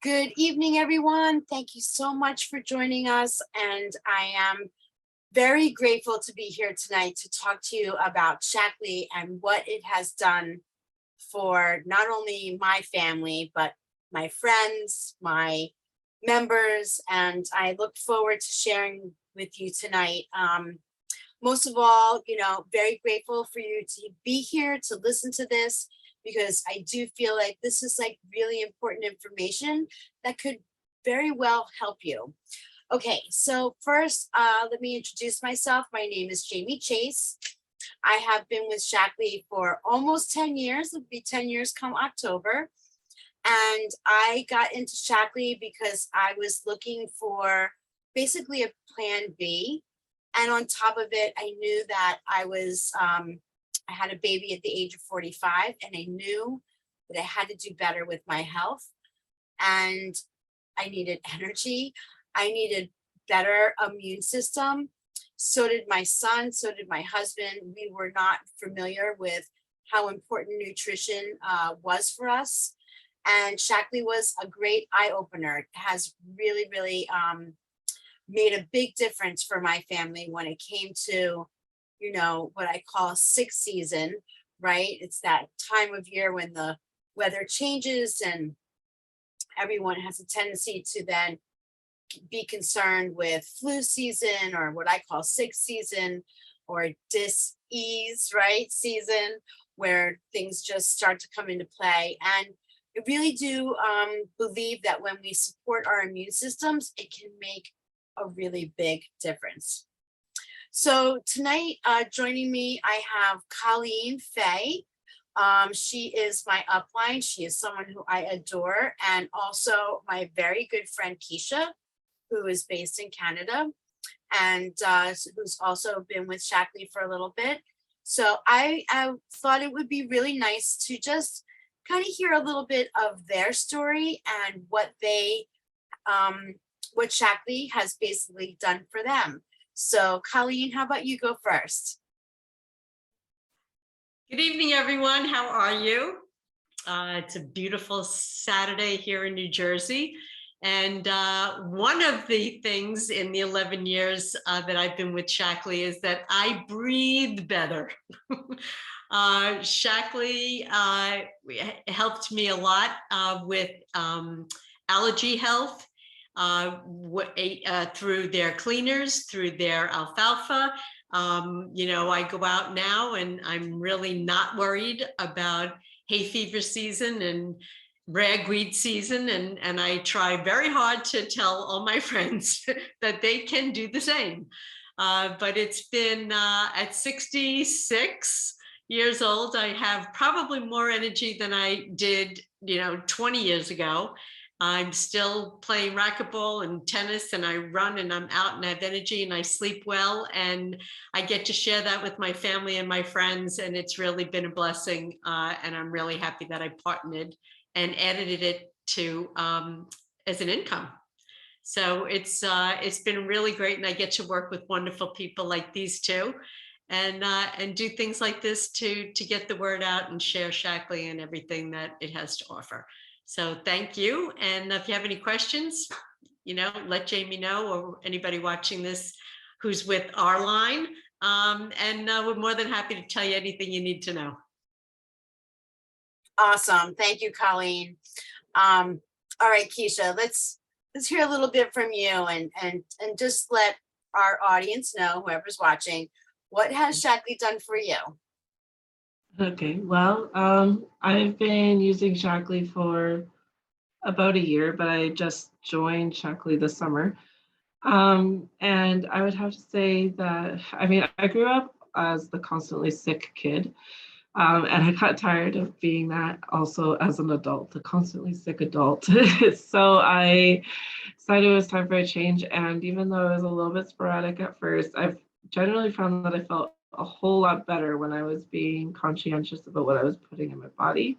Good evening, everyone. Thank you so much for joining us. And I am very grateful to be here tonight to talk to you about Shaklee and what it has done for not only my family, but my friends, my members, and I look forward to sharing with you tonight. Most of all, very grateful for you to be here to listen to this because I do feel like this is like really important information that could very well help you. Okay, so first, let me introduce myself. My name is Jamie Chase. I have been with Shaklee for almost 10 years. It'll be 10 years come October. And I got into Shaklee because I was looking for basically a plan B. And on top of it, I knew that I had a baby at the age of 45, and I knew that I had to do better with my health. And I needed energy. I needed better immune system. So did my son, so did my husband. We were not familiar with how important nutrition was for us. And Shaklee was a great eye opener. It has really, really made a big difference for my family when it came to, what I call sixth season, right? It's that time of year when the weather changes and everyone has a tendency to then be concerned with flu season, or what I call sick season, or dis-ease, right? Season, where things just start to come into play. And I really do believe that when we support our immune systems, it can make a really big difference. So tonight, joining me, I have Colleen Fay. She is my upline. She is someone who I adore, and also my very good friend Keisha, who is based in Canada, and who's also been with Shaklee for a little bit. So I thought it would be really nice to just kind of hear a little bit of their story and what Shaklee has basically done for them. So Colleen, how about you go first? Good evening, everyone. How are you? It's a beautiful Saturday here in New Jersey. And one of the things in the 11 years that I've been with Shaklee is that I breathe better. Shaklee helped me a lot with allergy health through their cleaners, through their alfalfa. I go out now and I'm really not worried about hay fever season and ragweed season, and I try very hard to tell all my friends that they can do the same. But it's been at 66 years old, I have probably more energy than I did, 20 years ago. I'm still playing racquetball and tennis, and I run and I'm out and I have energy and I sleep well, and I get to share that with my family and my friends, and it's really been a blessing, and I'm really happy that I partnered and edited it to as an income. So it's been really great, and I get to work with wonderful people like these two, and do things like this to get the word out and share Shaklee and everything that it has to offer. So thank you. And if you have any questions, let Jamie know, or anybody watching this who's with our line. And we're more than happy to tell you anything you need to know. Awesome. Thank you, Colleen. All right, Keisha, let's hear a little bit from you and just let our audience know, whoever's watching, what has Shaklee done for you? Okay, well, I've been using Shaklee for about a year, but I just joined Shaklee this summer. And I would have to say that, I grew up as the constantly sick kid. And I got tired of being that also as an adult, the constantly sick adult. So I decided it was time for a change. And even though it was a little bit sporadic at first, I've generally found that I felt a whole lot better when I was being conscientious about what I was putting in my body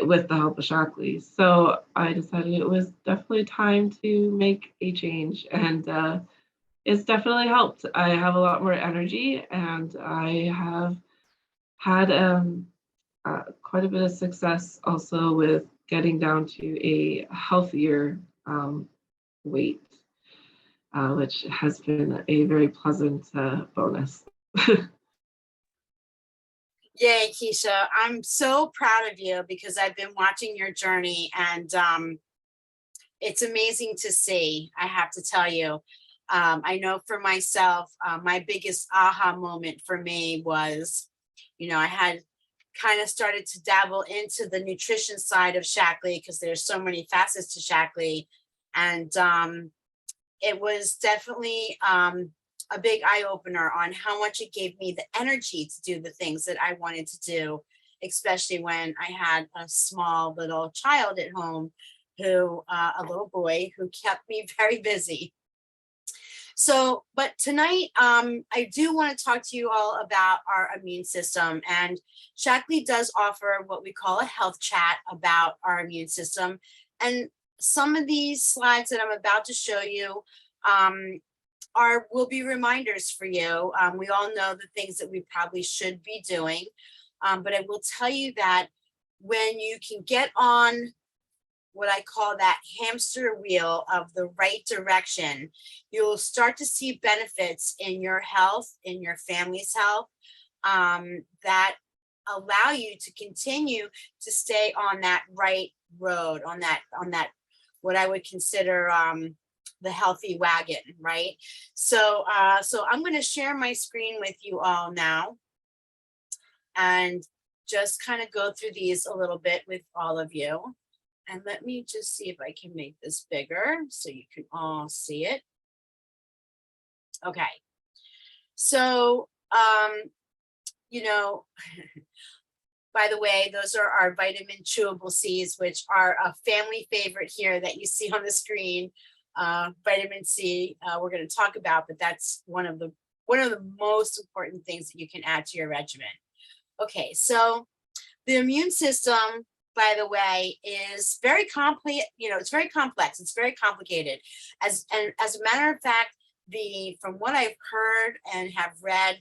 with the help of Shaklee. So I decided it was definitely time to make a change, and it's definitely helped. I have a lot more energy, and I have had quite a bit of success also with getting down to a healthier weight, which has been a very pleasant bonus. Yay, Keisha. I'm so proud of you because I've been watching your journey, and it's amazing to see, I have to tell you. I know for myself, my biggest aha moment for me was, I had kind of started to dabble into the nutrition side of Shaklee because there's so many facets to Shaklee. And it was definitely a big eye opener on how much it gave me the energy to do the things that I wanted to do, especially when I had a small little child at home a little boy who kept me very busy. So, but tonight, I do want to talk to you all about our immune system. And Shaklee does offer what we call a health chat about our immune system. And some of these slides that I'm about to show you will be reminders for you. We all know the things that we probably should be doing. But I will tell you that when you can get on what I call that hamster wheel of the right direction, you'll start to see benefits in your health, in your family's health, that allow you to continue to stay on that right road, on that what I would consider the healthy wagon, right? So I'm going to share my screen with you all now and just kind of go through these a little bit with all of you. And let me just see if I can make this bigger so you can all see it. Okay. So, by the way, those are our vitamin chewable C's, which are a family favorite here that you see on the screen. Vitamin C, we're going to talk about, but that's one of the most important things that you can add to your regimen. Okay, so the immune system, by the way, is very complex. It's very complex. It's very complicated. As a matter of fact, from what I've heard and have read,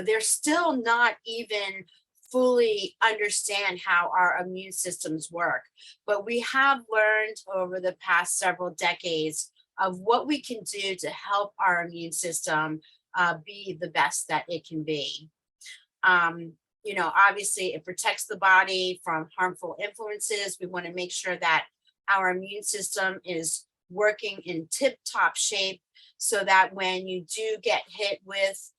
they're still not even fully understand how our immune systems work. But we have learned over the past several decades of what we can do to help our immune system be the best that it can be. Obviously it protects the body from harmful influences. We want to make sure that our immune system is working in tip-top shape so that when you do get hit with,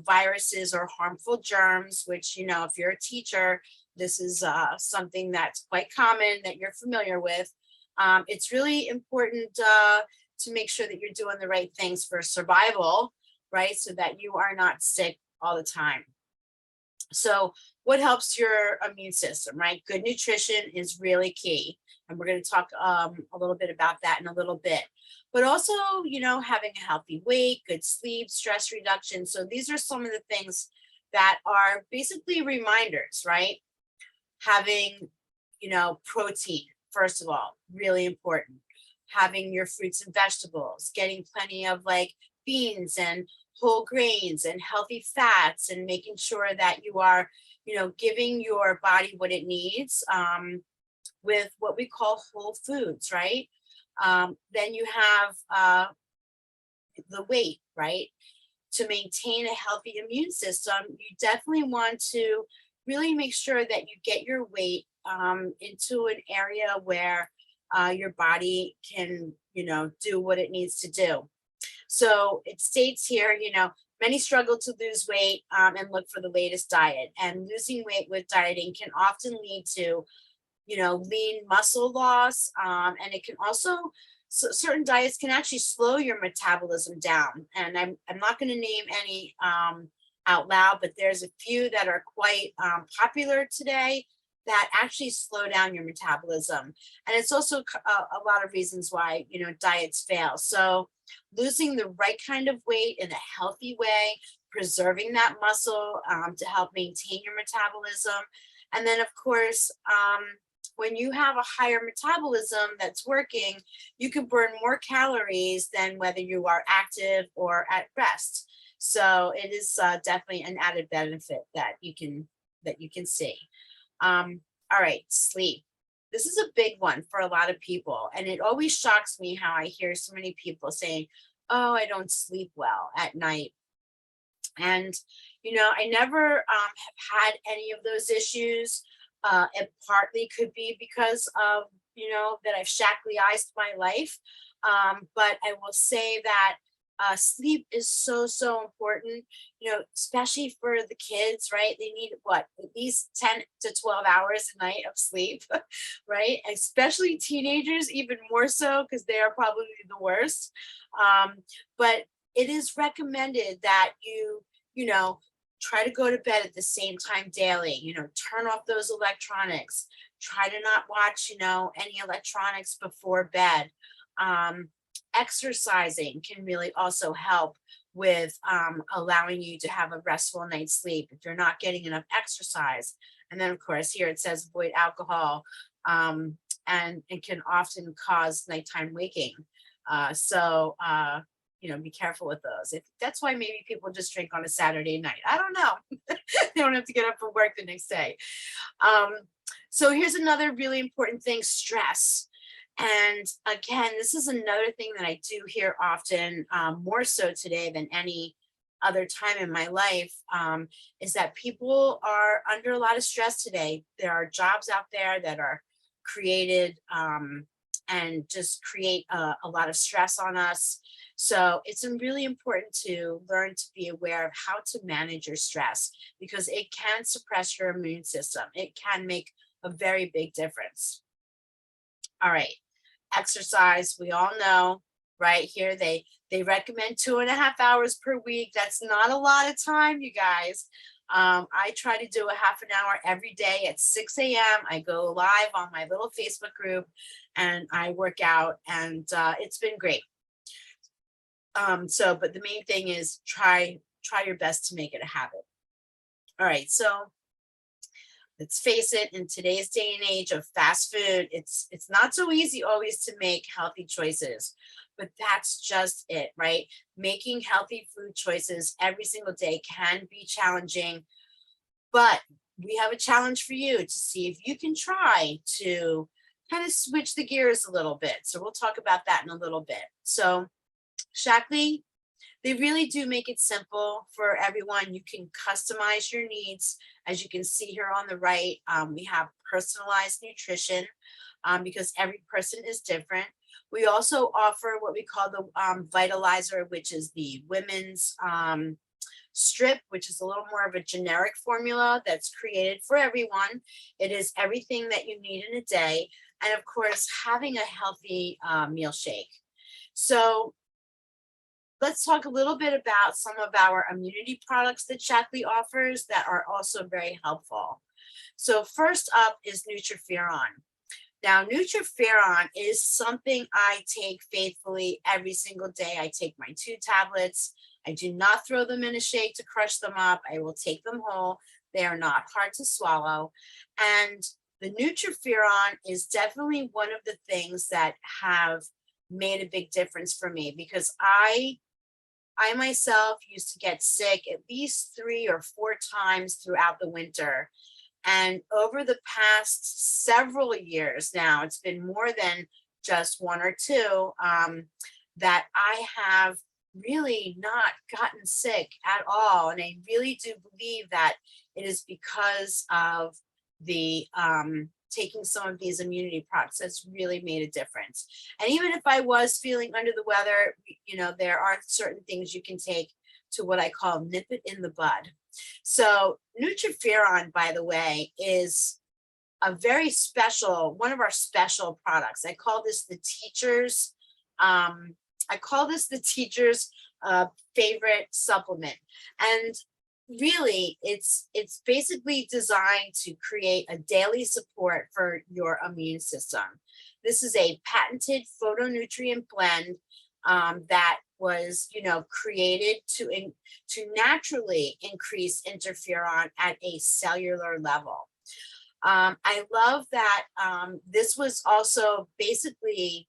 viruses or harmful germs, which, if you're a teacher, this is something that's quite common that you're familiar with. It's really important to make sure that you're doing the right things for survival, right? So that you are not sick all the time. So what helps your immune system, right? Good nutrition is really key. And we're going to talk a little bit about that in a little bit. But also, having a healthy weight, good sleep, stress reduction. So these are some of the things that are basically reminders, right? Having, protein, first of all, really important. Having your fruits and vegetables, getting plenty of beans and whole grains and healthy fats, and making sure that you are, giving your body what it needs with what we call whole foods, right? Then you have the weight, right? To maintain a healthy immune system, you definitely want to really make sure that you get your weight into an area where your body can, do what it needs to do. So it states here, many struggle to lose weight and look for the latest diet. And losing weight with dieting can often lead to, lean muscle loss. And it can also, certain diets can actually slow your metabolism down. And I'm not going to name any out loud, but there's a few that are quite popular today that actually slow down your metabolism. And it's also a lot of reasons why, diets fail. So losing the right kind of weight in a healthy way, preserving that muscle to help maintain your metabolism. And then, of course, when you have a higher metabolism that's working, you can burn more calories than whether you are active or at rest. So it is definitely an added benefit that you can see. All right, sleep. this is a big one for a lot of people. And it always shocks me how I hear so many people saying, oh, I don't sleep well at night. And, I never have had any of those issues. It partly could be because of, that I've Shaklee-ized my life. But I will say that sleep is so, so important, especially for the kids, right? They need what, at least 10 to 12 hours a night of sleep, right? Especially teenagers, even more so, because they are probably the worst. But it is recommended that you know, try to go to bed at the same time daily, turn off those electronics, try to not watch, any electronics before bed. Um, Exercising can really also help with allowing you to have a restful night's sleep if you're not getting enough exercise. And then, of course, here it says avoid alcohol, and it can often cause nighttime waking. Be careful with those. If that's why maybe people just drink on a Saturday night. I don't know. They don't have to get up for work the next day. So here's another really important thing: stress. And again, this is another thing that I do hear often, more so today than any other time in my life, is that people are under a lot of stress today. There are jobs out there that are created, and just create a lot of stress on us. So it's really important to learn to be aware of how to manage your stress, because it can suppress your immune system. It can make a very big difference. All right. Exercise, we all know, right? Here they recommend 2.5 hours per week. That's not a lot of time, you guys. I try to do a half an hour every day at 6 a.m. I go live on my little Facebook group and I work out, and it's been great. But the main thing is try your best to make it a habit. All right, so let's face it, in today's day and age of fast food, it's not so easy always to make healthy choices, but that's just it, right? Making healthy food choices every single day can be challenging, but we have a challenge for you to see if you can try to kind of switch the gears a little bit. So we'll talk about that in a little bit. So Shaklee, they really do make it simple for everyone. You can customize your needs. As you can see here on the right, we have personalized nutrition, because every person is different. We also offer what we call the Vitalizer, which is the women's strip, which is a little more of a generic formula that's created for everyone. It is everything that you need in a day. And of course, having a healthy meal shake. So let's talk a little bit about some of our immunity products that Shaklee offers that are also very helpful. So first up is Nutriferon. Now, Nutriferon is something I take faithfully every single day. I take my 2 tablets. I do not throw them in a shake to crush them up. I will take them whole. They are not hard to swallow. And the Nutriferon is definitely one of the things that have made a big difference for me, because I myself used to get sick at least 3 or 4 times throughout the winter. And over the past several years now, it's been more than just 1 or 2, that I have really not gotten sick at all. And I really do believe that it is because of the taking some of these immunity products that's really made a difference. And even if I was feeling under the weather, there are certain things you can take to what I call nip it in the bud. So Nutriferon, by the way, is a very special, one of our special products. I call this the teacher's favorite supplement. And really, it's basically designed to create a daily support for your immune system. This is a patented phytonutrient blend that was, created to naturally increase interferon at a cellular level. I love that this was also basically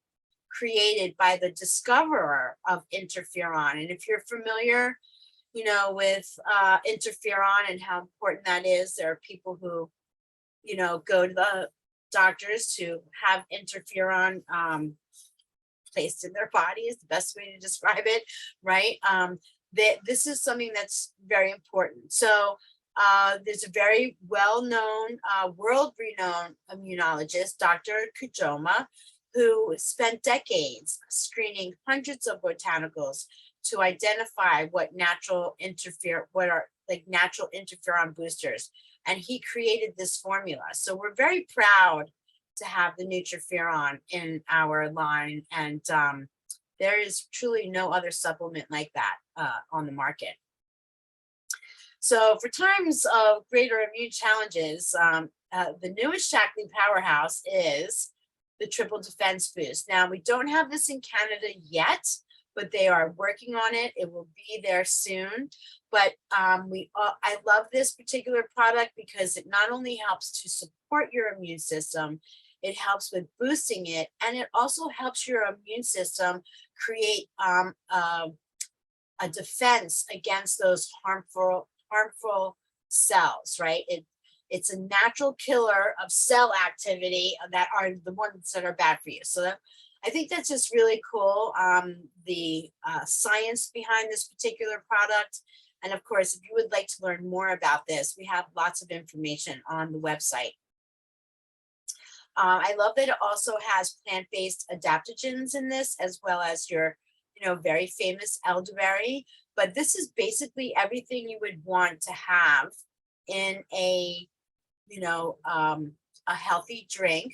created by the discoverer of interferon. And if you're familiar, with interferon and how important that is, there are people who, go to the doctors who have interferon placed in their body is the best way to describe it, right? That this is something that's very important. So there's a very well-known, world-renowned immunologist, Dr. Kujoma, who spent decades screening hundreds of botanicals to identify what are like natural interferon boosters. And he created this formula. So we're very proud to have the Nutriferon in our line. And there is truly no other supplement like that on the market. So for times of greater immune challenges, the newest Shaklee powerhouse is the Triple Defense Boost. Now, we don't have this in Canada yet, but they are working on it. It will be there soon. But I love this particular product because it not only helps to support your immune system, it helps with boosting it, and it also helps your immune system create a defense against those harmful cells, right? It's a natural killer of cell activity that are the ones that are bad for you. So I think that's just really cool, the science behind this particular product. And of course, if you would like to learn more about this, we have lots of information on the website. I love that it also has plant-based adaptogens in this, as well as your, very famous elderberry. But this is basically everything you would want to have in a healthy drink,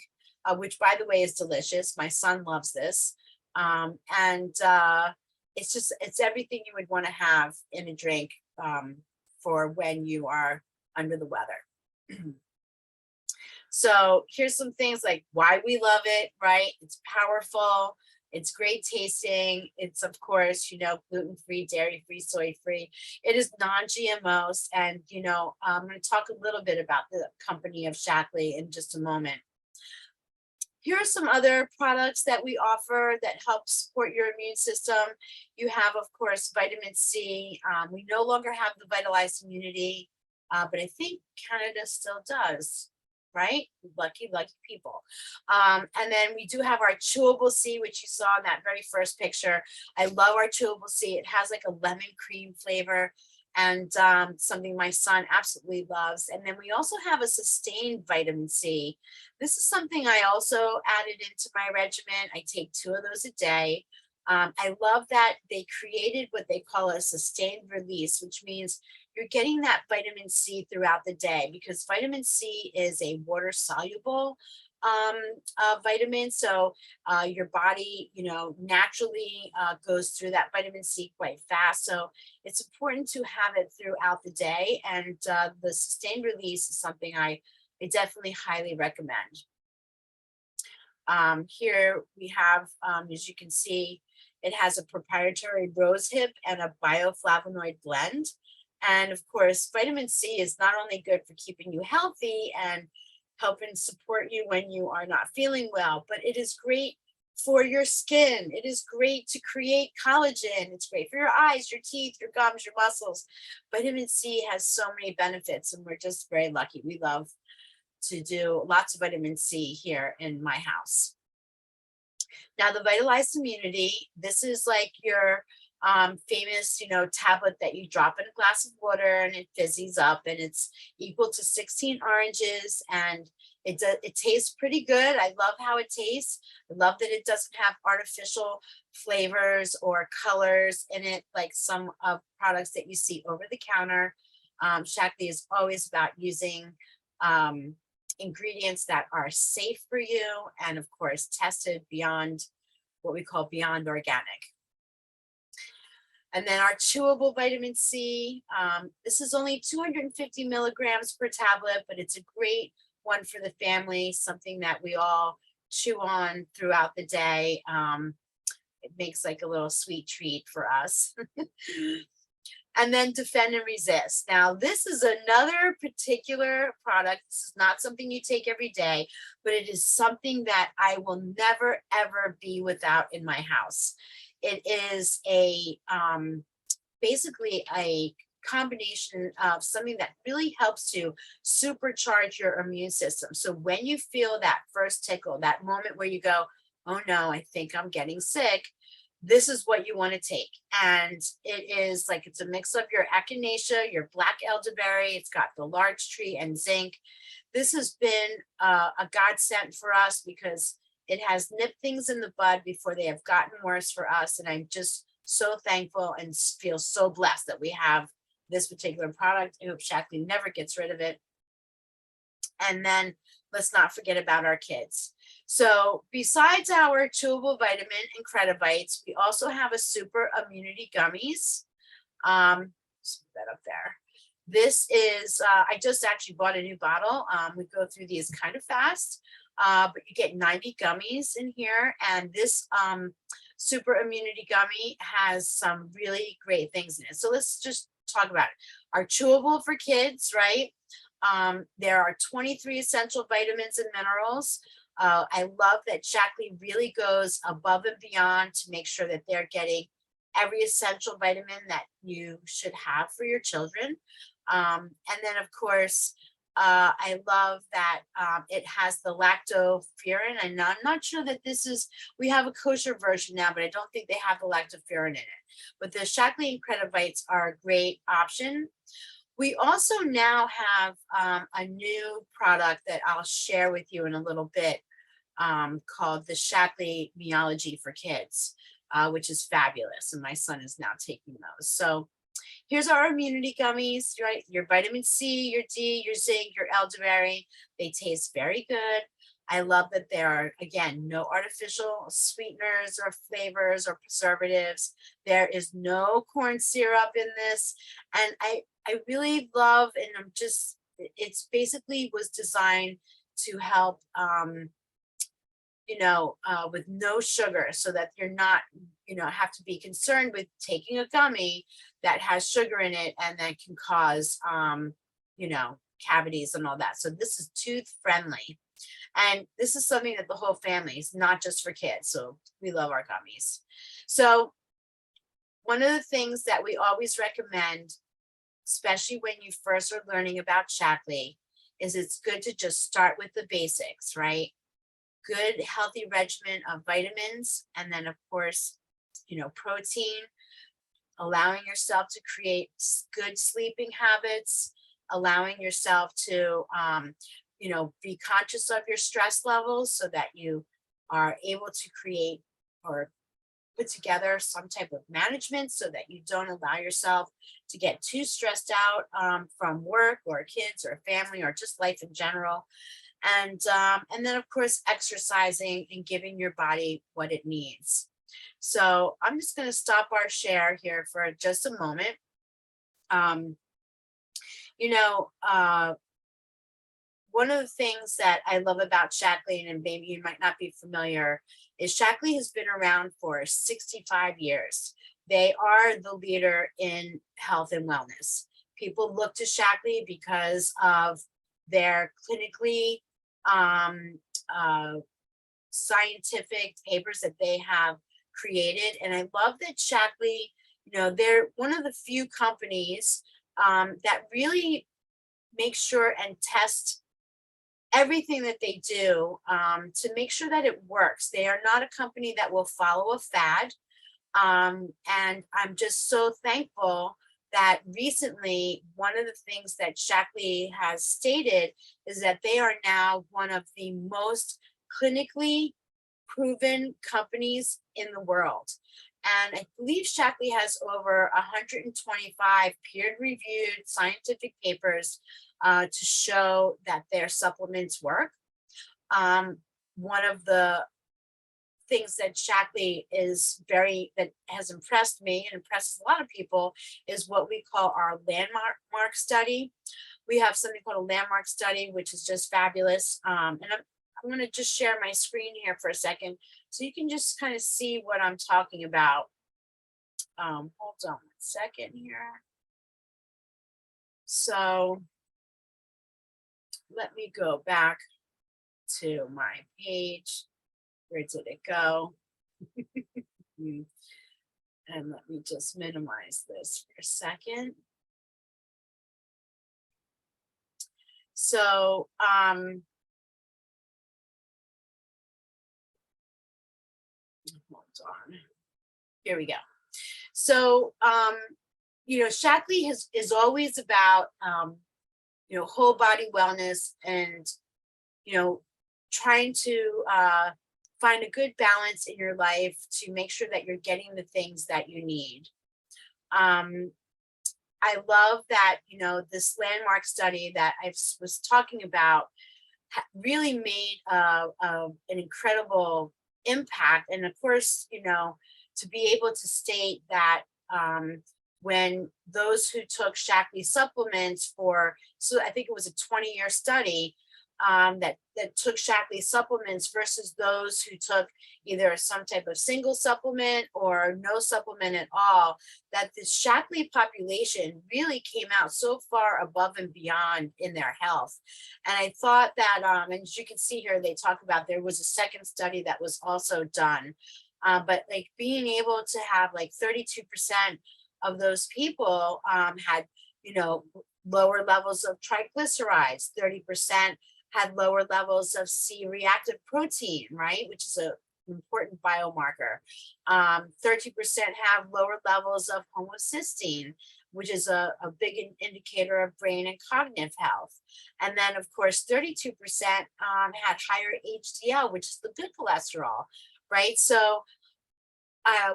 which, by the way, is delicious. My son loves this. It's everything you would want to have in a drink for when you are under the weather. So here's some things like why we love it, right? It's powerful. It's great tasting. It's, of course, gluten-free, dairy-free, soy-free. It is non-GMOs. And, I'm going to talk a little bit about the company of Shaklee in just a moment. Here are some other products that we offer that help support your immune system. You have, of course, vitamin C. We no longer have the Vitalized Immunity, but I think Canada still does. Right? Lucky people. And then we do have our chewable C, which you saw in that very first picture. I love our chewable C. It has like a lemon cream flavor and something my son absolutely loves. And then we also have a sustained vitamin C. This is something I also added into my regimen. I take 2 of those a day. I love that they created what they call a sustained release, which means you're getting that vitamin C throughout the day, because vitamin C is a water soluble vitamin. So your body, naturally goes through that vitamin C quite fast. So it's important to have it throughout the day. And the sustained release is something I definitely highly recommend. Here we have, as you can see, it has a proprietary rosehip and a bioflavonoid blend. And of course, vitamin C is not only good for keeping you healthy and helping support you when you are not feeling well, but it is great for your skin. It is great to create collagen. It's great for your eyes, your teeth, your gums, your muscles. Vitamin C has so many benefits, and we're just very lucky. We love to do lots of vitamin C here in my house. Now, the Vitalized Immunity, this is like your famous, tablet that you drop in a glass of water and it fizzies up, and it's equal to 16 oranges, and it tastes pretty good. I love how it tastes. I love that it doesn't have artificial flavors or colors in it like some of products that you see over the counter. Shaklee is always about using ingredients that are safe for you and, of course, tested beyond what we call beyond organic. And then our chewable vitamin C, this is only 250 milligrams per tablet, but it's a great one for the family, something that we all chew on throughout the day. It makes like a little sweet treat for us. And then Defend and Resist. Now, this is another particular product. This is not something you take every day, but it is something that I will never, ever be without in my house. It is basically a combination of something that really helps to supercharge your immune system. So when you feel that first tickle, that moment where you go, oh no, I think I'm getting sick, this is what you want to take. And it is like, it's a mix of your echinacea, your black elderberry, it's got the larch tree and zinc. This has been a godsend for us because it has nipped things in the bud before they have gotten worse for us. And I'm just so thankful and feel so blessed that we have this particular product. I hope Shaklee never gets rid of it. And then let's not forget about our kids. So besides our chewable vitamin and Credivites, we also have a super immunity gummies. Let's put that up there. This is, I just actually bought a new bottle. We go through these kind of fast, but you get 90 gummies in here. And this super immunity gummy has some really great things in it. So let's just talk about it. Our chewable for kids, right? There are 23 essential vitamins and minerals. I love that Shaklee really goes above and beyond to make sure that they're getting every essential vitamin that you should have for your children. And then of course, I love that it has the lactoferrin, and I'm not sure that this is, we have a kosher version now, but I don't think they have the lactoferrin in it. But the Shaklee and Credivites are a great option. We also now have a new product that I'll share with you in a little bit called the Shaklee Meology for Kids, which is fabulous. And my son is now taking those. So here's our immunity gummies, right? Your vitamin C, your D, your zinc, your elderberry. They taste very good. I love that there are, again, no artificial sweeteners or flavors or preservatives. There is no corn syrup in this. And I really love, and I'm just, it's basically was designed to help, with no sugar, so that you're not, have to be concerned with taking a gummy that has sugar in it and that can cause, cavities and all that. So this is tooth friendly. And this is something that the whole family is, not just for kids. So we love our gummies. So one of the things that we always recommend, especially when you first are learning about Shaklee, is it's good to just start with the basics, right? Good, healthy regimen of vitamins. And then of course, protein, allowing yourself to create good sleeping habits, allowing yourself to, be conscious of your stress levels so that you are able to create or put together some type of management so that you don't allow yourself to get too stressed out from work or kids or family or just life in general. And then of course, exercising and giving your body what it needs. So I'm just going to stop our share here for just a moment. One of the things that I love about Shaklee, and maybe you might not be familiar, is Shaklee has been around for 65 years. They are the leader in health and wellness. People look to Shaklee because of their clinically scientific papers that they have created. And I love that Shaklee, they're one of the few companies that really make sure and test everything that they do to make sure that it works. They are not a company that will follow a fad. And I'm just so thankful that recently, one of the things that Shaklee has stated is that they are now one of the most clinically proven companies in the world. And I believe Shaklee has over 125 peer-reviewed scientific papers to show that their supplements work. One of the things that Shaklee that has impressed me and impresses a lot of people is what we call our landmark study. We have something called a landmark study, which is just fabulous. And I'm going to just share my screen here for a second so you can just kind of see what I'm talking about. Hold on 1 second here. So let me go back to my page. Where did it go? And let me just minimize this for a second. So, hold on. Here we go. So, Shaklee is always about, whole body wellness and, trying to find a good balance in your life to make sure that you're getting the things that you need. I love that, this landmark study that was talking about really made an incredible impact. And of course, to be able to state that when those who took Shaklee supplements so I think it was a 20-year study, that took Shaklee supplements versus those who took either some type of single supplement or no supplement at all, that the Shaklee population really came out so far above and beyond in their health. And I thought that, and as you can see here, they talk about there was a second study that was also done, but like being able to have like 32% of those people had, lower levels of triglycerides, 30% had lower levels of C-reactive protein, right, which is an important biomarker. 30% have lower levels of homocysteine, which is a big indicator of brain and cognitive health. And then, of course, 32% had higher HDL, which is the good cholesterol, right? So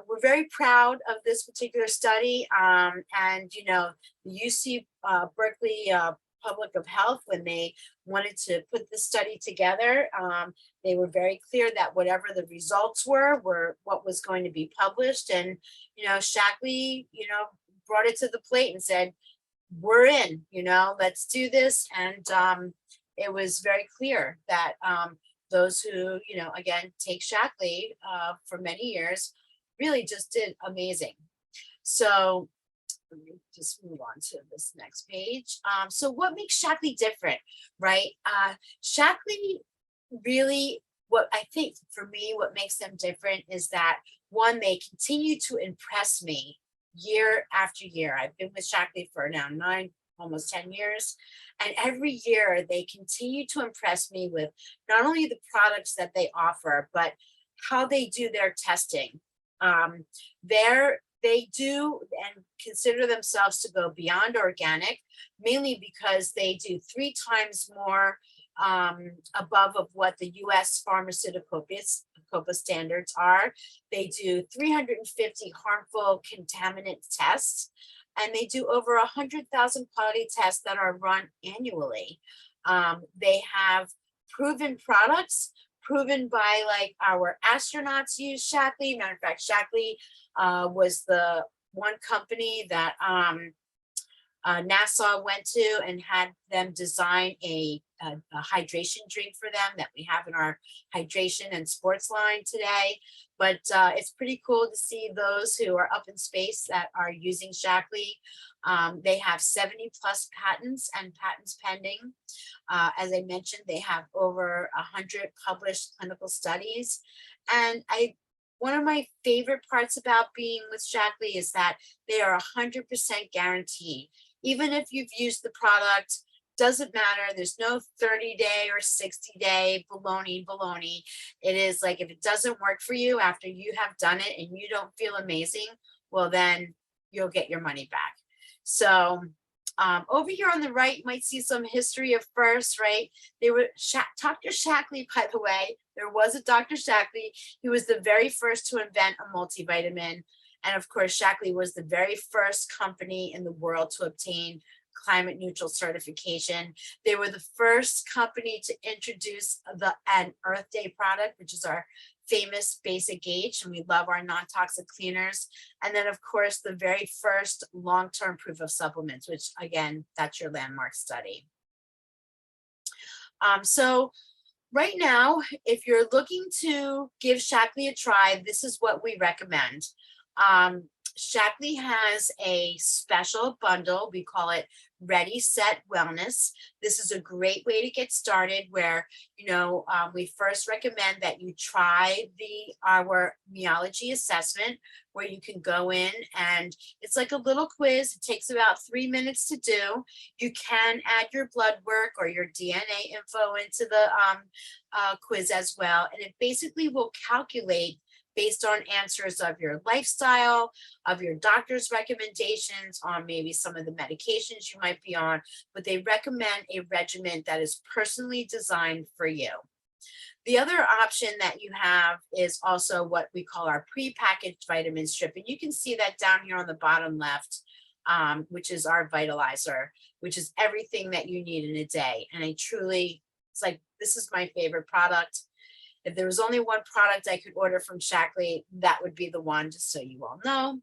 we're very proud of this particular study. And, the UC Berkeley Public of Health, when they wanted to put this study together, they were very clear that whatever the results were what was going to be published. And, Shaklee, brought it to the plate and said, we're in, let's do this. And it was very clear that those who, again, take Shaklee for many years really just did amazing. So let me just move on to this next page. So what makes Shaklee different, right? Shaklee really, what I think for me, what makes them different is that, one, they continue to impress me year after year. I've been with Shaklee for now 9, almost 10 years. And every year they continue to impress me with not only the products that they offer, but how they do their testing. They do and consider themselves to go beyond organic, mainly because they do 3 times more above of what the U.S. pharmaceutical standards are. They do 350 harmful contaminant tests, and they do over 100,000 quality tests that are run annually. They have proven products, proven by like our astronauts use Shaklee. Matter of fact, Shaklee was the one company that NASA went to and had them design a hydration drink for them that we have in our hydration and sports line today. But it's pretty cool to see those who are up in space that are using Shaklee. They have 70 plus patents and patents pending. As I mentioned, they have over 100 published clinical studies. And one of my favorite parts about being with Shaklee is that they are 100% guaranteed. Even if you've used the product, doesn't matter. There's no 30-day or 60-day baloney. It is like, if it doesn't work for you after you have done it and you don't feel amazing, well, then you'll get your money back. So over here on the right, you might see some history of first, right? They were Dr. Shaklee, by the way, there was a Dr. Shaklee. He was the very first to invent a multivitamin. And of course, Shaklee was the very first company in the world to obtain climate neutral certification. They were the first company to introduce an Earth Day product, which is our famous basic H, and we love our non-toxic cleaners. And then of course, the very first long-term proof of supplements, which again, that's your landmark study. So right now, if you're looking to give Shaklee a try, this is what we recommend. Shaklee has a special bundle. We call it Ready, Set, Wellness. This is a great way to get started where, we first recommend that you try our meology assessment where you can go in and it's like a little quiz. It takes about 3 minutes to do. You can add your blood work or your DNA info into the quiz as well. And it basically will calculate based on answers of your lifestyle, of your doctor's recommendations on maybe some of the medications you might be on, but they recommend a regimen that is personally designed for you. The other option that you have is also what we call our prepackaged vitamin strip. And you can see that down here on the bottom left, which is our vitalizer, which is everything that you need in a day. And it's like, this is my favorite product. If there was only one product I could order from Shaklee, that would be the one, just so you all know.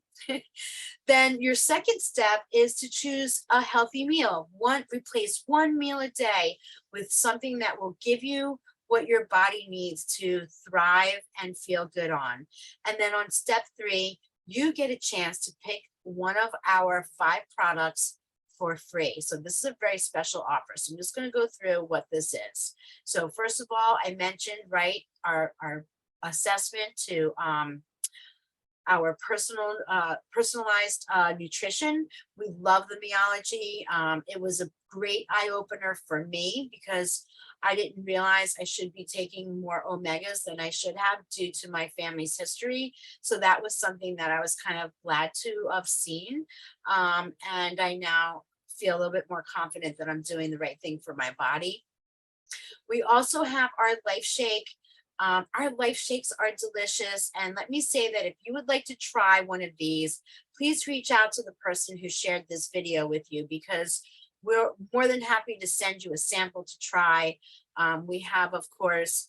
Then your second step is to choose a healthy meal. Replace one meal a day with something that will give you what your body needs to thrive and feel good on. And then on step 3, you get a chance to pick one of our 5 products for free. So this is a very special offer. So I'm just going to go through what this is. So first of all, I mentioned, right, our assessment to our personalized nutrition. We love the meology. It was a great eye opener for me because I didn't realize I should be taking more omegas than I should have due to my family's history. So that was something that I was kind of glad to have seen. And I now feel a little bit more confident that I'm doing the right thing for my body. We also have our Life Shake. Our Life Shakes are delicious. And let me say that if you would like to try one of these, please reach out to the person who shared this video with you because we're more than happy to send you a sample to try. We have, of course,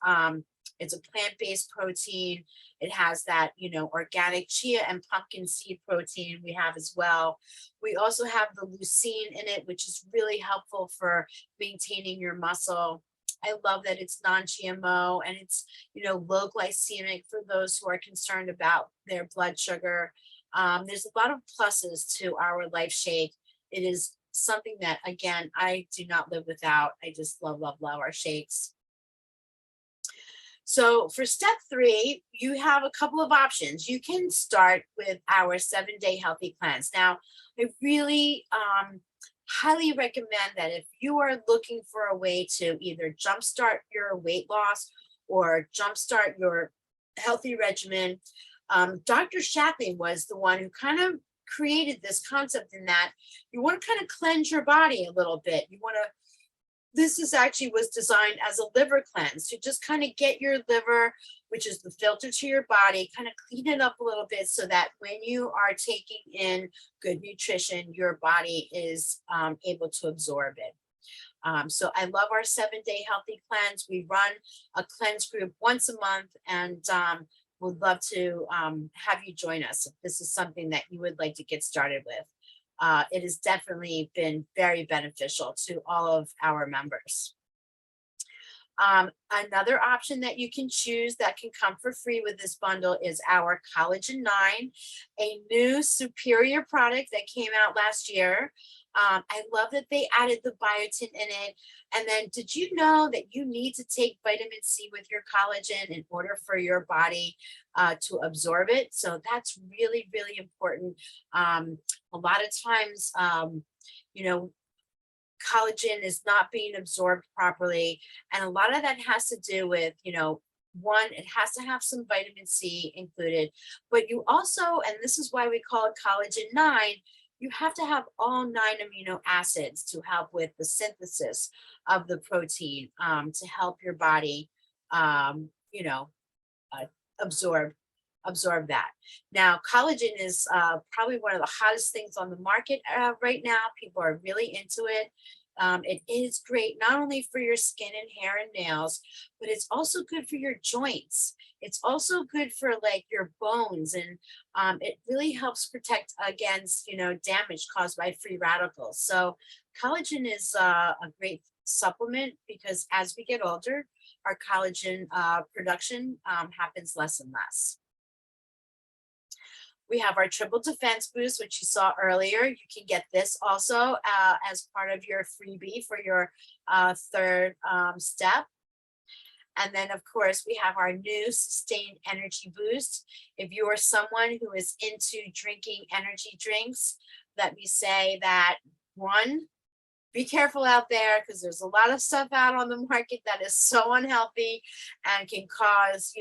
it's a plant-based protein. It has that, organic chia and pumpkin seed protein we have as well. We also have the leucine in it, which is really helpful for maintaining your muscle. I love that it's non-GMO and it's, low glycemic for those who are concerned about their blood sugar. There's a lot of pluses to our Life Shake. It is something that, again, I do not live without. I just love, love, love our shakes. So for step 3, you have a couple of options. You can start with our 7-day healthy cleanse. Now, I really highly recommend that if you are looking for a way to either jumpstart your weight loss or jumpstart your healthy regimen, Dr. Shaklee was the one who kind of created this concept in that you want to kind of cleanse your body a little bit. This was designed as a liver cleanse to just kind of get your liver, which is the filter to your body, kind of clean it up a little bit so that when you are taking in good nutrition, your body is able to absorb it. So I love our 7-day healthy cleanse. We run a cleanse group once a month and would love to have you join us if this is something that you would like to get started with. It has definitely been very beneficial to all of our members. Another option that you can choose that can come for free with this bundle is our Collagen 9, a new superior product that came out last year. I love that they added the biotin in it. And then did you know that you need to take vitamin C with your collagen in order for your body to absorb it? So that's really, really important. A lot of times, collagen is not being absorbed properly. And a lot of that has to do with, one, it has to have some vitamin C included, but you also, and this is why we call it Collagen 9, you have to have all 9 amino acids to help with the synthesis of the protein to help your body, absorb that. Now, collagen is probably one of the hottest things on the market right now. People are really into it. It is great not only for your skin and hair and nails, but it's also good for your joints. It's also good for like your bones, and it really helps protect against damage caused by free radicals. So collagen is a great supplement because as we get older, our collagen production happens less and less. We have our triple defense boost, which you saw earlier. You can get this also as part of your freebie for your third step. And then, of course, we have our new sustained energy boost. If you are someone who is into drinking energy drinks, let me say that one, be careful out there because there's a lot of stuff out on the market that is so unhealthy and can cause,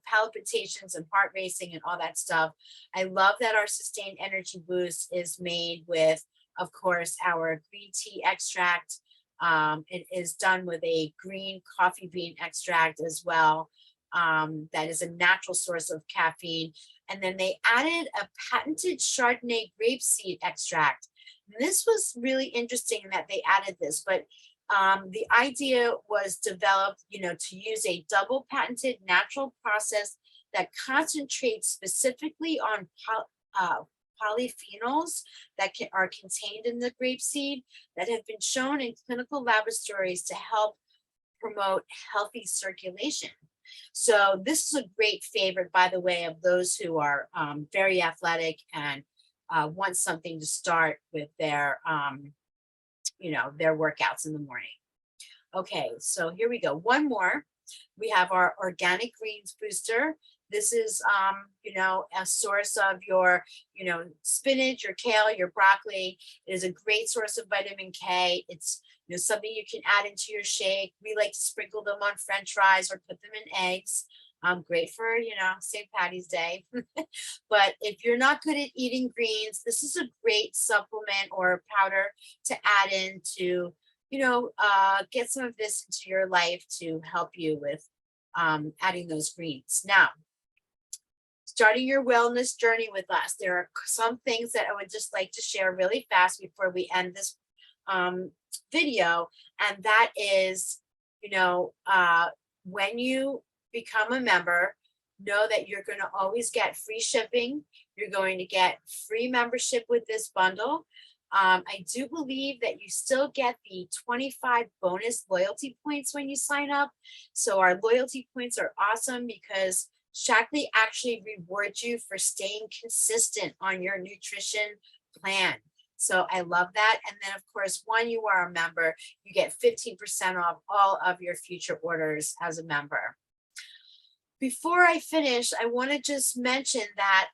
palpitations and heart racing and all that stuff. I love that our sustained energy boost is made with, of course, our green tea extract. It is done with a green coffee bean extract as well. That is a natural source of caffeine. And then they added a patented Chardonnay grapeseed extract. And this was really interesting that they added this, but the idea was developed, to use a double patented natural process that concentrates specifically on polyphenols that are contained in the grapeseed that have been shown in clinical laboratories to help promote healthy circulation. So this is a great favorite, by the way, of those who are very athletic and want something to start with their, their workouts in the morning. Okay, so here we go. One more. We have our organic greens booster. This is, a source of your, spinach, your kale, your broccoli. It is a great source of vitamin K. It's, something you can add into your shake. We like to sprinkle them on French fries or put them in eggs. Great for, St. Patty's Day. But if you're not good at eating greens, this is a great supplement or powder to add in to, get some of this into your life to help you with adding those greens. Now, starting your wellness journey with us, there are some things that I would just like to share really fast before we end this video. And that is, when you become a member, know that you're going to always get free shipping. You're going to get free membership with this bundle. I do believe that you still get the 25 bonus loyalty points when you sign up. So our loyalty points are awesome because Shaklee actually rewards you for staying consistent on your nutrition plan. So I love that. And then, of course, when you are a member, you get 15% off all of your future orders as a member. Before I finish, I want to just mention that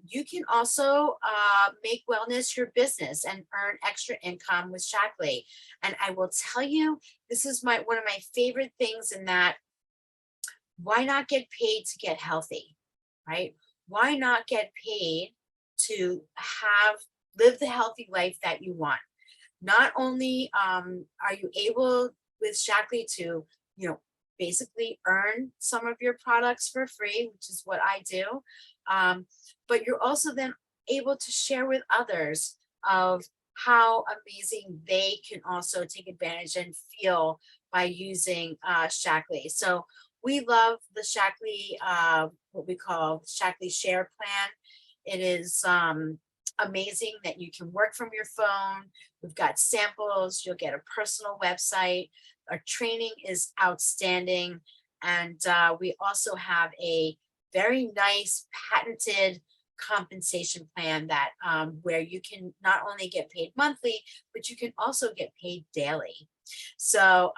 you can also make wellness your business and earn extra income with Shaklee. And I will tell you, this is one of my favorite things in that why not get paid to get healthy, right? Why not get paid to live the healthy life that you want? Not only are you able with Shaklee to, basically earn some of your products for free, which is what I do, but you're also then able to share with others of how amazing they can also take advantage and feel by using Shaklee. So we love the Shaklee, what we call Shaklee Share Plan. It is amazing that you can work from your phone. We've got samples. You'll get a personal website. Our training is outstanding. And we also have a very nice patented compensation plan that where you can not only get paid monthly, but you can also get paid daily. So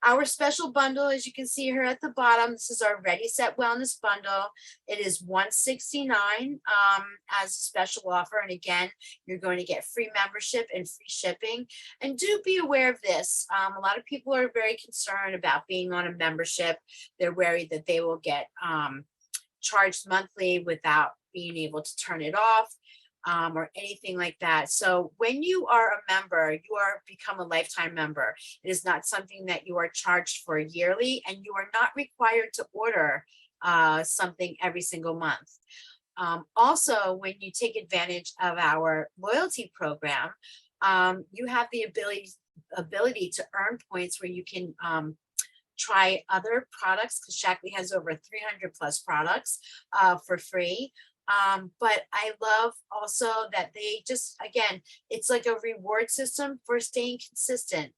our special bundle, as you can see here at the bottom, this is our Ready Set Wellness bundle. It is $169 as a special offer. And again, you're going to get free membership and free shipping. And do be aware of this. A lot of people are very concerned about being on a membership. They're worried that they will get charged monthly without being able to turn it off. Or anything like that. So when you are a member, you are become a lifetime member. It is not something that you are charged for yearly, and you are not required to order something every single month. Also, when you take advantage of our loyalty program, you have the ability to earn points where you can try other products, because Shaklee has over 300 plus products for free. But I love also that they just, again, it's like a reward system for staying consistent.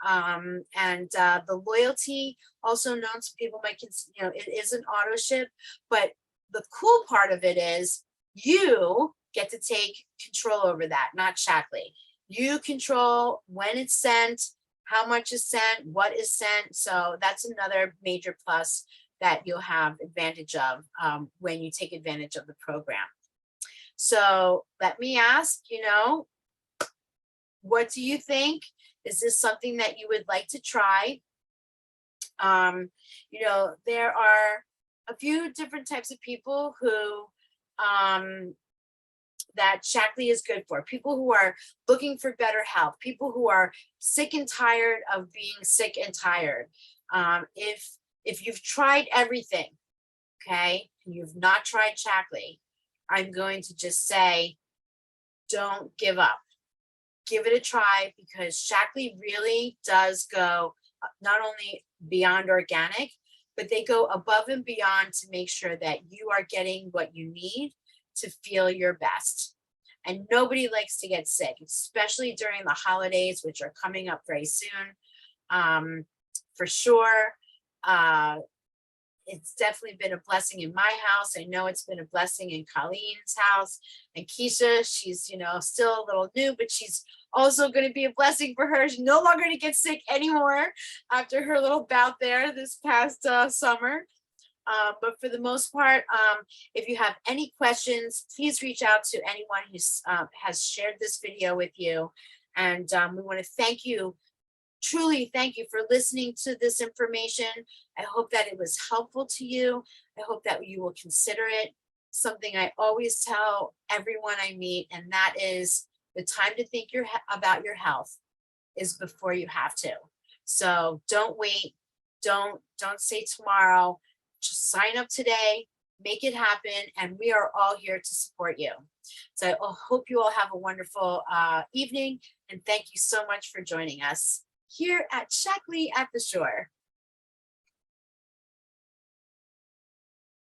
And the loyalty, also known, some people might consider, it is an auto ship, but the cool part of it is You get to take control over that, not Shaklee. You control when it's sent, how much is sent, what is sent. So that's another major plus that you'll have advantage of when you take advantage of the program. So let me ask, what do you think? Is this something that you would like to try? There are a few different types of people who that Shaklee is good for. People who are looking for better health, people who are sick and tired of being sick and tired. If you've tried everything, okay, and you've not tried Shaklee, I'm going to just say, don't give up. Give it a try, because Shaklee really does go not only beyond organic, but they go above and beyond to make sure that you are getting what you need to feel your best. And nobody likes to get sick, especially during the holidays, which are coming up very soon. For sure. It's definitely been a blessing in my house. I know it's been a blessing in Colleen's house. And Keisha, she's, still a little new, but she's also going to be a blessing for her. She's no longer going to get sick anymore after her little bout there this past summer. But for the most part, if you have any questions, please reach out to anyone who has shared this video with you. And we want to thank you. Truly, thank you for listening to this information. I hope that it was helpful to you. I hope that you will consider it. Something I always tell everyone I meet, and that is the time to think about your health is before you have to. So don't wait. Don't say tomorrow. Just sign up today, make it happen, and we are all here to support you. So I hope you all have a wonderful evening, and thank you so much for joining us here at Shaklee at the Shore.